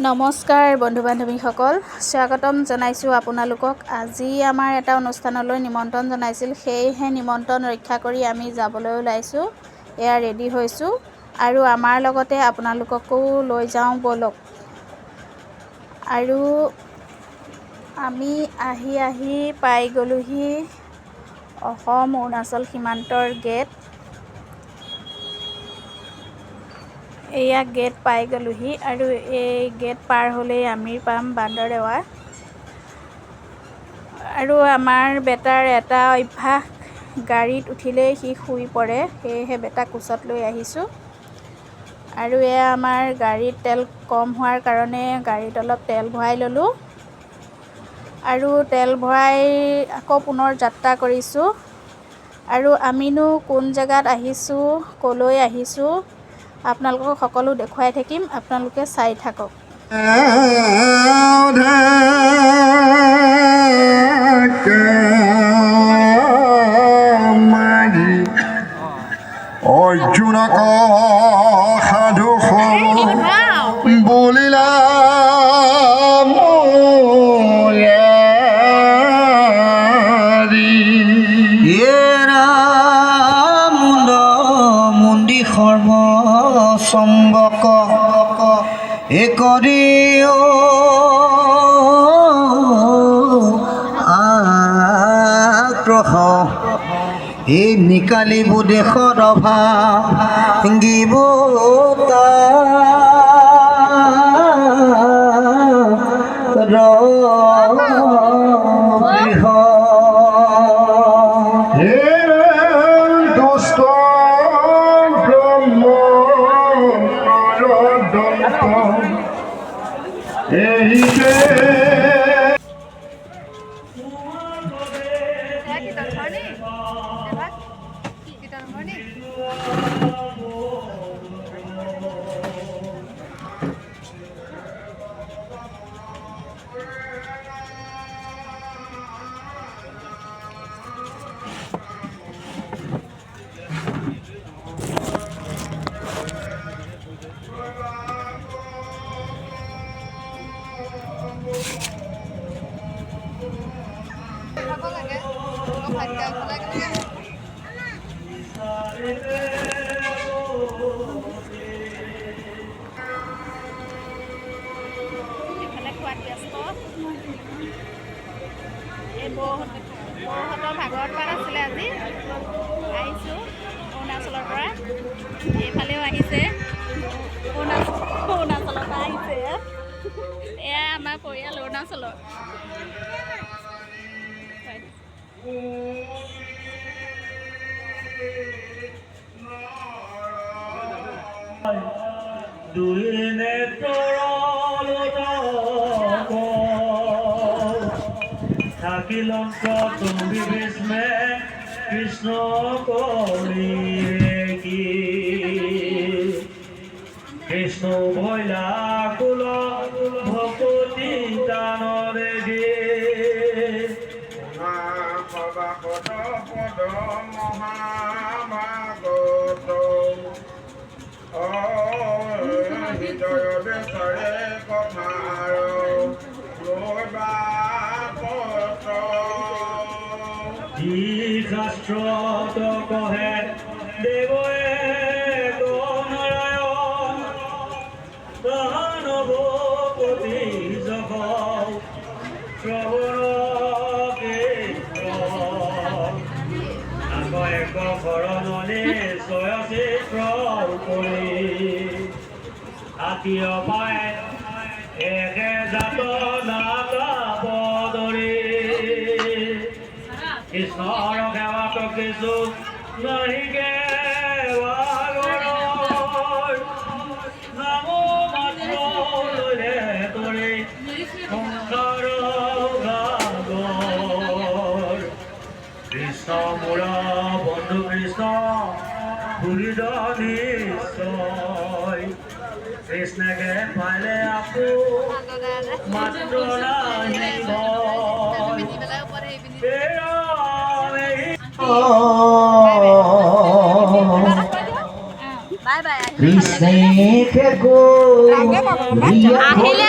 নমস্কাৰ বন্ধু বান্ধৱীসকল, স্বাগতম জনাইছোঁ আপোনালোকক। আজি আমাৰ এটা অনুষ্ঠানলৈ নিমন্ত্ৰণ জনাইছিল, সেয়েহে নিমন্ত্ৰণ ৰক্ষা কৰি আমি যাবলৈ ওলাইছোঁ। এয়া ৰেডি হৈছোঁ আৰু আমাৰ লগতে আপোনালোককো লৈ যাওঁ ব'লক। আৰু আমি আহি পাই গ'লোহি অসম অৰুণাচল সীমান্তৰ গেট। এয়া গেট পাই গ'লোহি আৰু এই গেট পাৰ হ'লেই আমি পাম বান্দৰদেৱা। আৰু আমাৰ বেটাৰ এটা অভ্যাস, গাড়ীত উঠিলেই সি শুই পৰে, সেয়েহে বেটাক কোচত লৈ আহিছোঁ। আৰু এয়া আমাৰ গাড়ীত তেল কম হোৱাৰ কাৰণে গাড়ীত অলপ তেল ভৰাই ল'লোঁ আৰু তেল ভৰাই আকৌ পুনৰ যাত্ৰা কৰিছোঁ। আৰু আমিনো কোন জেগাত আহিছোঁ, ক'লৈ আহিছোঁ, আপোনালোকক সকলো দেখুৱাই থাকিম, আপোনালোকে চাই থাকক। অৰ্জুনক সাধু বলিলা মুন্দি সৰ্বচম্বক একৰি আগ্ৰহ এই নিকালিব দেশৰ ভাঙিব এই বৌহঁতৰ ভাগৱত পাঠ আছিলে আজি, আহিছোঁ অৰুণাচলৰ পৰা। এইফালেও আহিছে, অৰুণাচলৰ পৰা আহিছে। এয়া আমাৰ পৰিয়াল অৰুণাচলৰ। থাকিলংক তুমি বিষ্ণে কৃষ্ণ কৰি কি কৃষ্ণ ভৈলা কুল ভকতি দানৰে গে পদ মহামাগত হৃদয় বেচৰে কমাৰ শাস্ত্ৰত কহে দেৱয়ে নাৰায়ণ দানৱপতি জগ শ্ৰৱণকে আকৌ এক শৰণলে স্বয়চিত্ৰ কৰি আতীয় পায় একে জাত নাতা পদৰে কৃষ্ণৰ সেৱাক কিছু নাহিকে নাম মাত্ৰ ললে তৰে সংসাৰ গাগৰ কৃষ্ণ মোৰ বন্ধু কৃষ্ণ হৃদ নিশ্চয় কৃষ্ণকে পালে আকৌ মাত্ৰ নাহিব কৃষ্ণে আহিলে